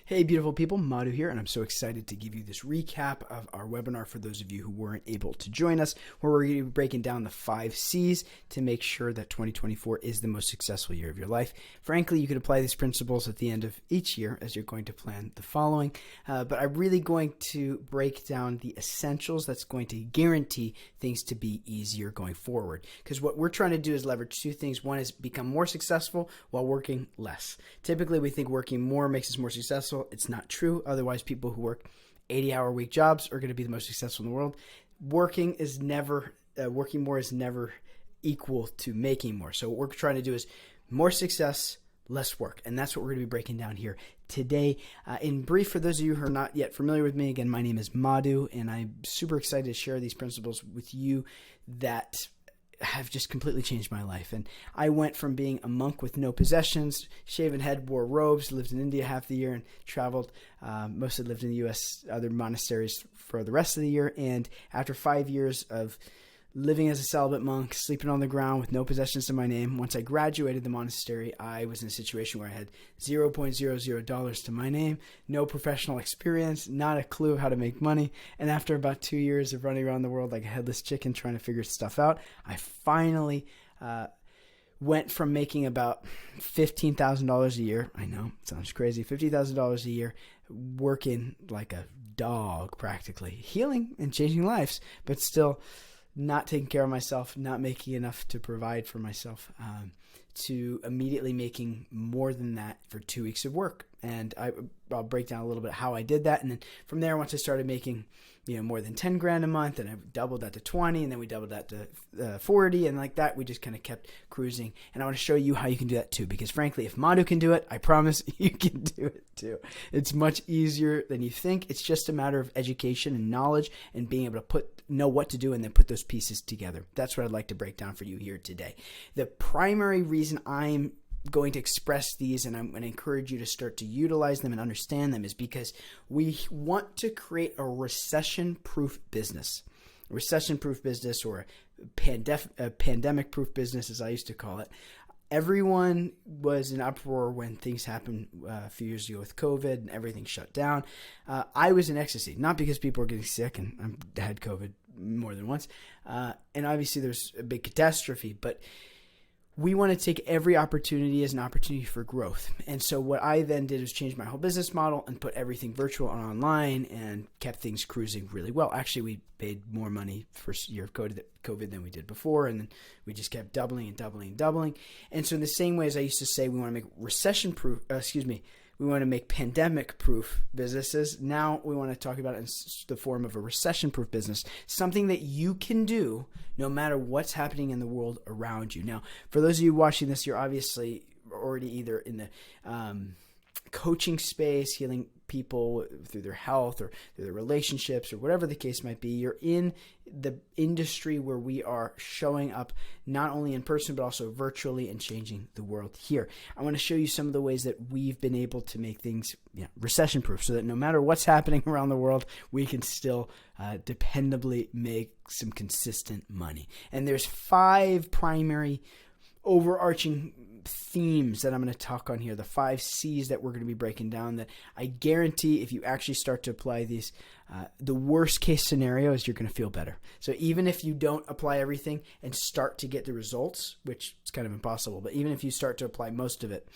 Hey, beautiful people, Madhu here, and I'm so excited to give you this recap of our webinar for those of you who weren't able to join us, where we're going to be breaking down the 5 C's to make sure that 2024 is the most successful year of your life. Frankly, you could apply these principles at the end of each year as you're going to plan the following, but I'm really going to break down the essentials that's going to guarantee things to be easier going forward, because what we're trying to do is leverage 2 things. One is become more successful while working less. Typically, we think working more makes us more successful. It's not true. Otherwise, people who work 80-hour-week jobs are going to be the most successful in the world. Working more is never equal to making more. So what we're trying to do is more success, less work. And that's what we're going to be breaking down here today. In brief, for those of you who are not yet familiar with me, again, my name is Madhu, and I'm super excited to share these principles with you that have just completely changed my life. And I went from being a monk with no possessions, shaven head, wore robes, lived in India half the year, and traveled, mostly lived in the U.S., other monasteries for the rest of the year. And after 5 years of living as a celibate monk, sleeping on the ground with no possessions to my name, once I graduated the monastery, I was in a situation where I had $0.00 to my name, no professional experience, not a clue of how to make money. And after about 2 years of running around the world like a headless chicken trying to figure stuff out, I finally went from making about $15,000 a year. I know, it sounds crazy. $50,000 a year, working like a dog practically, healing and changing lives, but still not taking care of myself, not making enough to provide for myself, to immediately making more than that for 2 weeks of work. And I'll break down a little bit how I did that. And then from there, once I started making, more than 10 grand a month, and I doubled that to 20, and then we doubled that to 40, and like that, we just kind of kept cruising. And I want to show you how you can do that too, because frankly, if Madhu can do it, I promise you can do it too. It's much easier than you think. It's just a matter of education and knowledge and being able to know what to do and then put those pieces together. That's what I'd like to break down for you here today. The primary reason I'm going to express these, and I'm going to encourage you to start to utilize them and understand them, is because we want to create a recession-proof business. A recession-proof business, or a pandemic-proof business, as I used to call it. Everyone was in uproar when things happened a few years ago with COVID and everything shut down. I was in ecstasy, not because people were getting sick, and I had COVID more than once. And obviously there's a big catastrophe, but we want to take every opportunity as an opportunity for growth. And so what I then did was change my whole business model and put everything virtual and online and kept things cruising really well. Actually, we made more money first year of COVID than we did before, and then we just kept doubling and doubling and doubling. And so in the same way as I used to say we want to make we want to make pandemic-proof businesses, now we want to talk about it in the form of a recession-proof business, something that you can do no matter what's happening in the world around you. Now, for those of you watching this, you're obviously already either in the coaching space, healing people through their health or through their relationships or whatever the case might be. You're in the industry where we are showing up not only in person but also virtually and changing the world here. I want to show you some of the ways that we've been able to make things recession proof, so that no matter what's happening around the world, we can still dependably make some consistent money. And there's 5 primary overarching themes that I'm going to talk on here, the 5 C's that we're going to be breaking down, that I guarantee if you actually start to apply these, the worst case scenario is you're going to feel better. So even if you don't apply everything and start to get the results, which is kind of impossible, but even if you start to apply most of it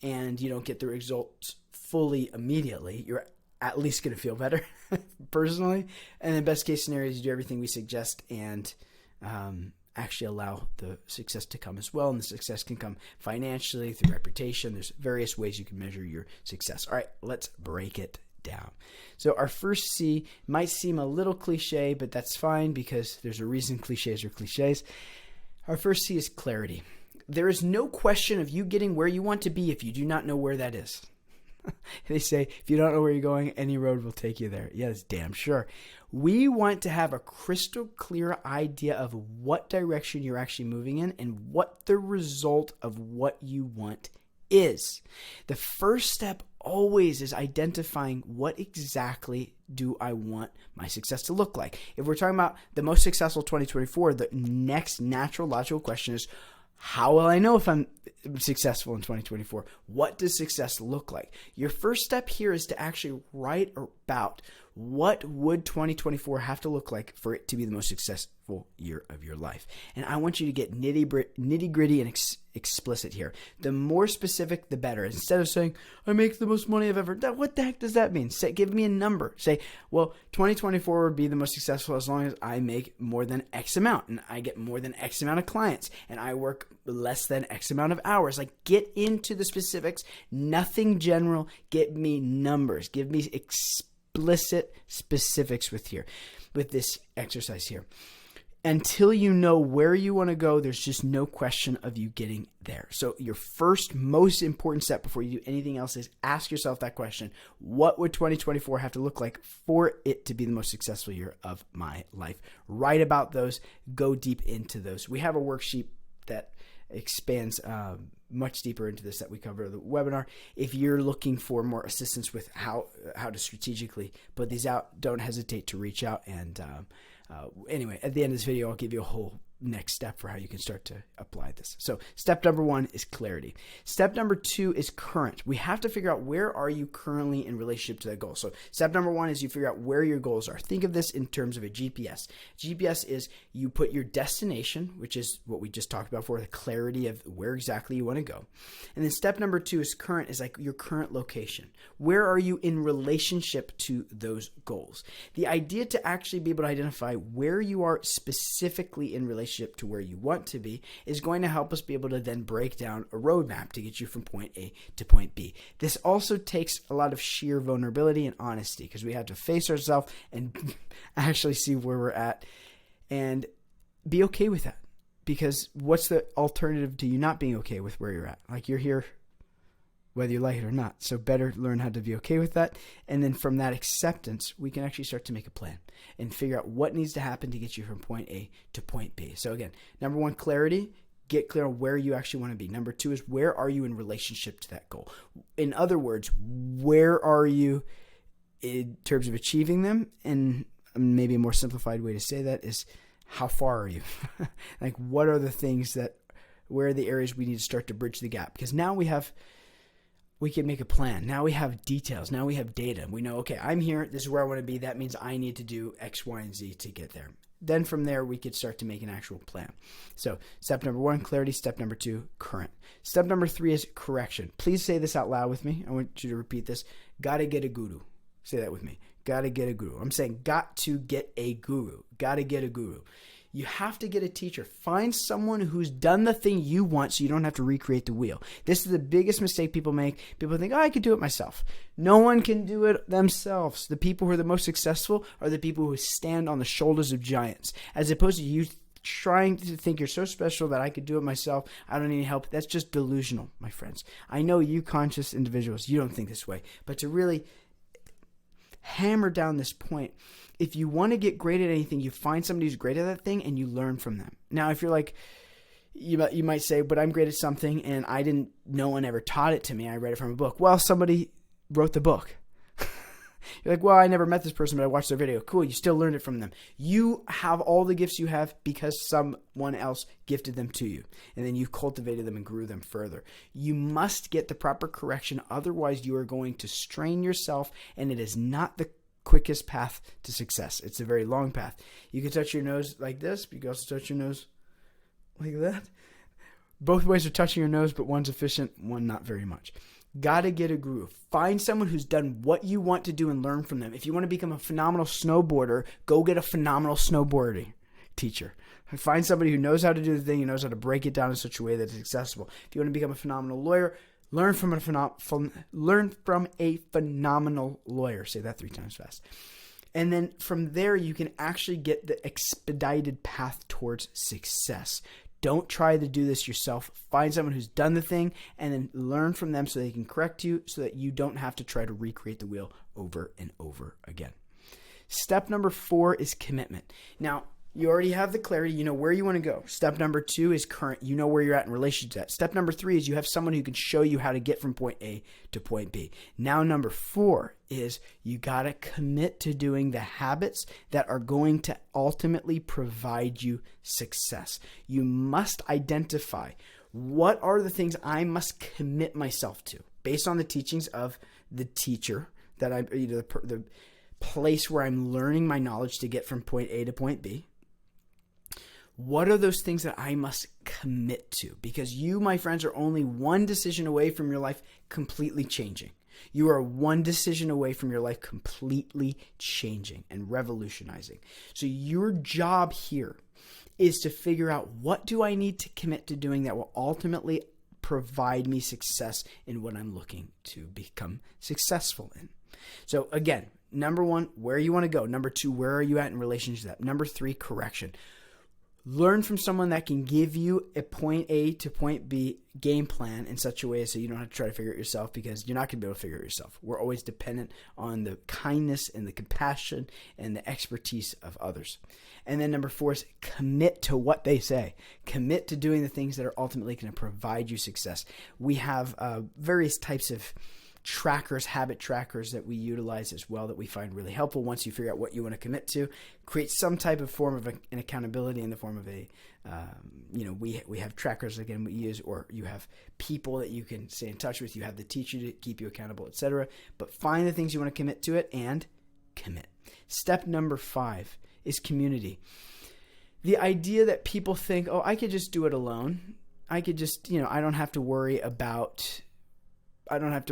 and you don't get the results fully immediately, you're at least going to feel better personally. And the best case scenario is you do everything we suggest and actually allow the success to come as well. And the success can come financially, through reputation. There's various ways you can measure your success. All right, let's break it down. So our first C might seem a little cliche, but that's fine because there's a reason cliches are cliches. Our first C is clarity. There is no question of you getting where you want to be if you do not know where that is. They say, if you don't know where you're going, any road will take you there. Yes, damn sure. We want to have a crystal clear idea of what direction you're actually moving in and what the result of what you want is. The first step always is identifying what exactly do I want my success to look like. If we're talking about the most successful 2024, the next natural logical question is, How will I know if I'm successful in 2024? What does success look like? Your first step here is to actually write about what would 2024 have to look like for it to be the most successful year of your life. And I want you to get nitty gritty and explicit here. The more specific, the better. Instead of saying, I make the most money I've ever done, what the heck does that mean? Give me a number. Say, well, 2024 would be the most successful as long as I make more than X amount and I get more than X amount of clients and I work less than X amount of hours. Like, get into the specifics, nothing general. Get me numbers. Give me explicit specifics with this exercise here. Until you know where you want to go, there's just no question of you getting there. So your first most important step before you do anything else is ask yourself that question. What would 2024 have to look like for it to be the most successful year of my life? Write about those. Go deep into those. We have a worksheet that expands much deeper into this that we cover in the webinar. If you're looking for more assistance with how to strategically put these out, don't hesitate to reach out. And anyway, at the end of this video, I'll give you a whole next step for how you can start to apply this. So step number 1 is clarity. Step number 2 is current. We have to figure out where are you currently in relationship to that goal. So step number 1 is you figure out where your goals are. Think of this in terms of a GPS. GPS is you put your destination, which is what we just talked about for the clarity of where exactly you want to go. And then step number 2 is current, is like your current location. Where are you in relationship to those goals? The idea to actually be able to identify where you are specifically in relationship to where you want to be is going to help us be able to then break down a roadmap to get you from point A to point B. This also takes a lot of sheer vulnerability and honesty because we have to face ourselves and actually see where we're at and be okay with that. Because what's the alternative to you not being okay with where you're at? Like, you're here whether you like it or not. So better learn how to be okay with that. And then from that acceptance, we can actually start to make a plan and figure out what needs to happen to get you from point A to point B. So again, number 1, clarity. Get clear on where you actually want to be. Number 2 is where are you in relationship to that goal? In other words, where are you in terms of achieving them? And maybe a more simplified way to say that is, how far are you? Like, what are the things where are the areas we need to start to bridge the gap? Because now we can make a plan. Now we have details. Now we have data. We know, okay, I'm here. This is where I want to be. That means I need to do X, Y, and Z to get there. Then from there, we could start to make an actual plan. So step number 1, clarity. Step number 2, current. Step number 3 is correction. Please say this out loud with me. I want you to repeat this. Gotta get a guru. Say that with me. Gotta get a guru. I'm saying got to get a guru. Gotta get a guru. You have to get a teacher. Find someone who's done the thing you want so you don't have to recreate the wheel. This is the biggest mistake people make. People think, I could do it myself. No one can do it themselves. The people who are the most successful are the people who stand on the shoulders of giants, as opposed to you trying to think you're so special that I could do it myself. I don't need any help. That's just delusional, my friends. I know you conscious individuals, you don't think this way, but to really hammer down this point, if you want to get great at anything, you find somebody who's great at that thing and you learn from them. Now, if you're like, you might say, but I'm great at something and no one ever taught it to me. I read it from a book. Well, somebody wrote the book. You're like, well, I never met this person, but I watched their video. Cool. You still learned it from them. You have all the gifts you have because someone else gifted them to you. And then you cultivated them and grew them further. You must get the proper correction. Otherwise, you are going to strain yourself, and it is not the quickest path to success. It's a very long path. You can touch your nose like this, but you can also touch your nose like that. Both ways are touching your nose, but one's efficient, one not very much. Gotta get a guru. Find someone who's done what you want to do and learn from them. If you want to become a phenomenal snowboarder, go get a phenomenal snowboarding teacher. Find somebody who knows how to do the thing, who knows how to break it down in such a way that it's accessible. If you want to become a phenomenal lawyer, learn from a phenomenal lawyer. Say that 3 times fast. And then from there, you can actually get the expedited path towards success. Don't try to do this yourself. Find someone who's done the thing and then learn from them so they can correct you so that you don't have to try to recreate the wheel over and over again. Step number 4 is commitment. Now, you already have the clarity. You know where you want to go. Step number 2 is current. You know where you're at in relation to that. Step number 3 is you have someone who can show you how to get from point A to point B. Now, number 4 is you got to commit to doing the habits that are going to ultimately provide you success. You must identify What are the things I must commit myself to based on the teachings of the teacher that the place where I'm learning my knowledge to get from point A to point B? What are those things that I must commit to? Because you, my friends, are only one decision away from your life completely changing. You are one decision away from your life completely changing and revolutionizing. So your job here is to figure out, what do I need to commit to doing that will ultimately provide me success in what I'm looking to become successful in. So again, number 1, where you want to go. Number 2, where are you at in relation to that? Number 3, correction. Learn from someone that can give you a point A to point B game plan in such a way so you don't have to try to figure it yourself, because you're not going to be able to figure it yourself. We're always dependent on the kindness and the compassion and the expertise of others. And then number 4 is commit to what they say. Commit to doing the things that are ultimately going to provide you success. We have various types of trackers, habit trackers that we utilize as well that we find really helpful. Once you figure out what you want to commit to, create some type of form of an accountability in the form of a, we have trackers again we use, or you have people that you can stay in touch with. You have the teacher to keep you accountable, etc. But find the things you want to commit to it and commit. Step number 5 is community. The idea that people think, oh, I could just do it alone. I could just, I don't have to worry about others. I don't have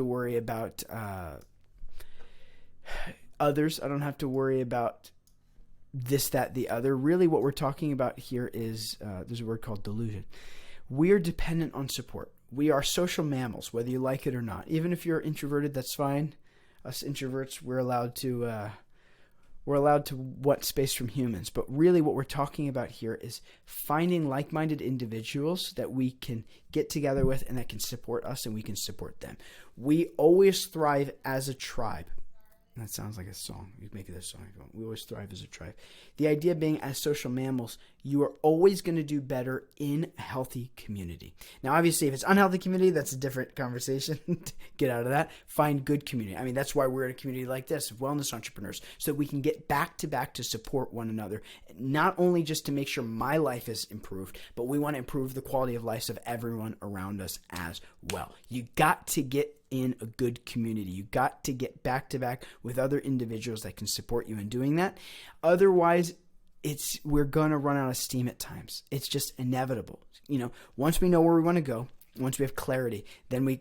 to worry about this, that, the other. Really what we're talking about here is, there's a word called delusion. We are dependent on support. We are social mammals, whether you like it or not. Even if you're introverted, that's fine. Us introverts, we're allowed to want space from humans. But really what we're talking about here is finding like-minded individuals that we can get together with and that can support us and we can support them. We always thrive as a tribe. That sounds like a song. You make it a song. We always thrive as a tribe. The idea being, as social mammals, you are always going to do better in a healthy community. Now, obviously, if it's unhealthy community, that's a different conversation. Get out of that. Find good community. I mean, that's why we're in a community like this of wellness entrepreneurs, so that we can get back to back to support one another. Not only just to make sure my life is improved, but we want to improve the quality of lives of everyone around us as well. You got to get in a good community. You got to get back to back with other individuals that can support you in doing that. Otherwise, we're going to run out of steam at times. It's just inevitable. Once we know where we want to go, once we have clarity, then we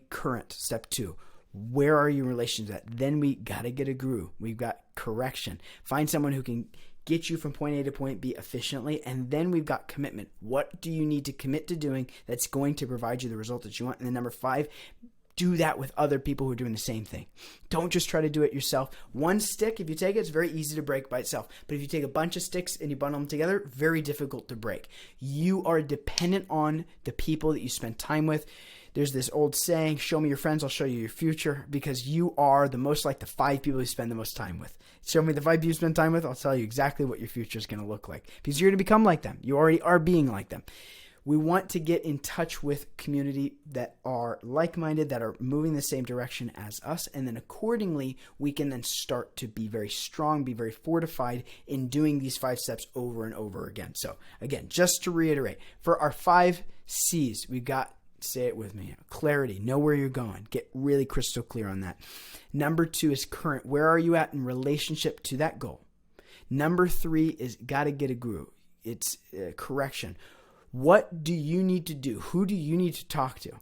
step 2. Where are you in relation to that? Then we got to get a guru. We've got correction. Find someone who can get you from point A to point B efficiently. And then we've got commitment. What do you need to commit to doing that's going to provide you the result that you want? And then number 5, do that with other people who are doing the same thing. Don't just try to do it yourself. One stick, if you take it, it's very easy to break by itself. But if you take a bunch of sticks and you bundle them together, very difficult to break. You are dependent on the people that you spend time with. There's this old saying, show me your friends, I'll show you your future, because you are the most like the 5 people you spend the most time with. Show me the 5 people you spend time with, I'll tell you exactly what your future is going to look like, because you're going to become like them. You already are being like them. We want to get in touch with community that are like-minded, that are moving the same direction as us, and then accordingly, we can then start to be very strong, be very fortified in doing these 5 steps over and over again. So again, just to reiterate, for our 5 C's, we've got, say it with me, clarity, know where you're going, get really crystal clear on that. Number 2 is current. Where are you at in relationship to that goal? Number 3 is got to get a guru. It's correction. What do you need to do? Who do you need to talk to?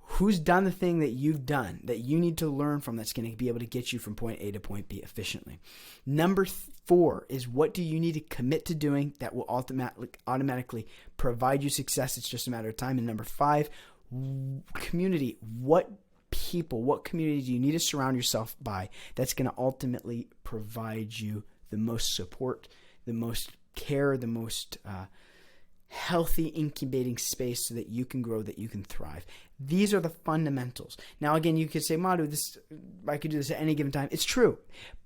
Who's done the thing that you've done that you need to learn from that's going to be able to get you from point A to point B efficiently? Number 4 is, what do you need to commit to doing that will automatically provide you success? It's just a matter of time. And number 5, community. What community do you need to surround yourself by that's going to ultimately provide you the most support, the most care, the most healthy incubating space so that you can grow, that you can thrive. These are the fundamentals. Now, again, you could say, Madhu, I could do this at any given time. It's true.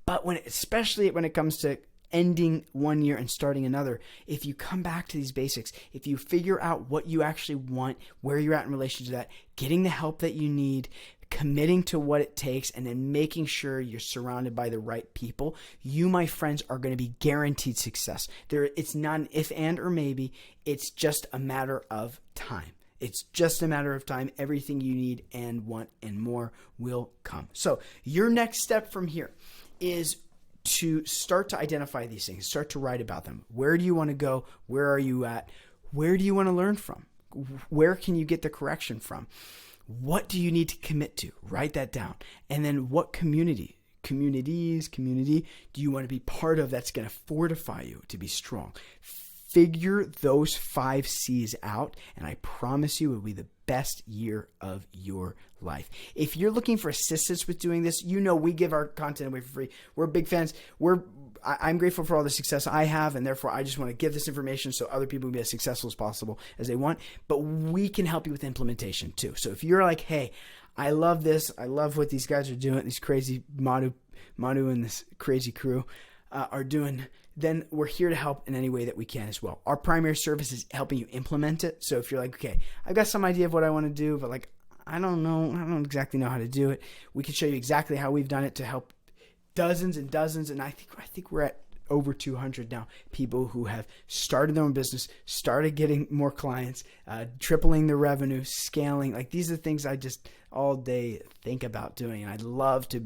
But especially when it comes to ending one year and starting another, if you come back to these basics, if you figure out what you actually want, where you're at in relation to that, getting the help that you need, committing to what it takes, and then making sure you're surrounded by the right people, you, my friends, are going to be guaranteed success. It's not an if, and, or maybe. It's just a matter of time. It's just a matter of time. Everything you need and want and more will come. So your next step from here is to start to identify these things, start to write about them. Where do you want to go? Where are you at? Where do you want to learn from? Where can you get the correction from? What do you need to commit to? Write that down. And then what community do you want to be part of that's going to fortify you to be strong? Figure those 5 C's out, and I promise you it will be the best year of your life. If you're looking for assistance with doing this, we give our content away for free. We're big fans. I'm grateful for all the success I have, and therefore I just want to give this information so other people can be as successful as possible as they want. But we can help you with implementation too. So if you're like, hey, I love this. I love what these guys are doing. These crazy Manu and this crazy crew are doing, then we're here to help in any way that we can as well. Our primary service is helping you implement it. So if you're like, okay, I've got some idea of what I want to do, but I don't exactly know how to do it. We can show you exactly how we've done it to help dozens and dozens. And I think we're at over 200 now, people who have started their own business, started getting more clients, tripling their revenue, scaling. These are the things I just all day think about doing. And I'd love to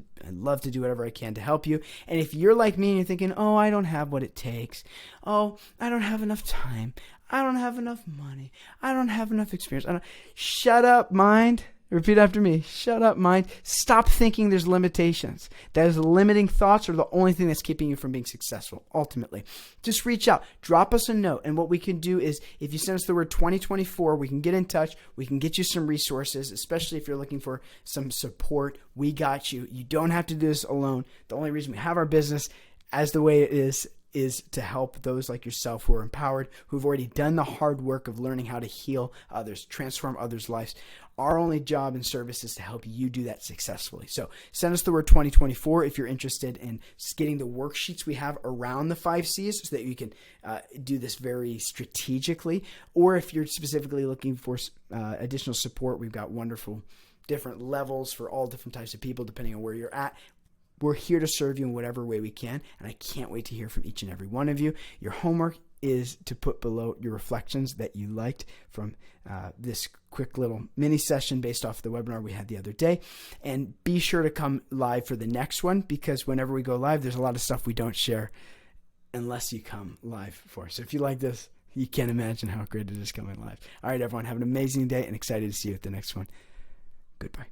do whatever I can to help you. And if you're like me and you're thinking, oh, I don't have what it takes. Oh, I don't have enough time. I don't have enough money. I don't have enough experience. Shut up, mind. Repeat after me. Shut up, mind. Stop thinking there's limitations. Those limiting thoughts are the only thing that's keeping you from being successful, ultimately. Just reach out. Drop us a note. And what we can do is, if you send us the word 2024, we can get in touch. We can get you some resources, especially if you're looking for some support. We got you. You don't have to do this alone. The only reason we have our business as the way it is to help those like yourself who are empowered, who've already done the hard work of learning how to heal others, transform others' lives. Our only job and service is to help you do that successfully. So send us the word 2024 if you're interested in getting the worksheets we have around the 5 C's so that you can do this very strategically. Or if you're specifically looking for additional support, we've got wonderful different levels for all different types of people depending on where you're at. We're here to serve you in whatever way we can, and I can't wait to hear from each and every one of you. Your homework is to put below your reflections that you liked from this quick little mini session based off the webinar we had the other day. And be sure to come live for the next one, because whenever we go live, there's a lot of stuff we don't share unless you come live for. So if you like this, you can't imagine how great it is coming live. All right, everyone, have an amazing day and excited to see you at the next one. Goodbye.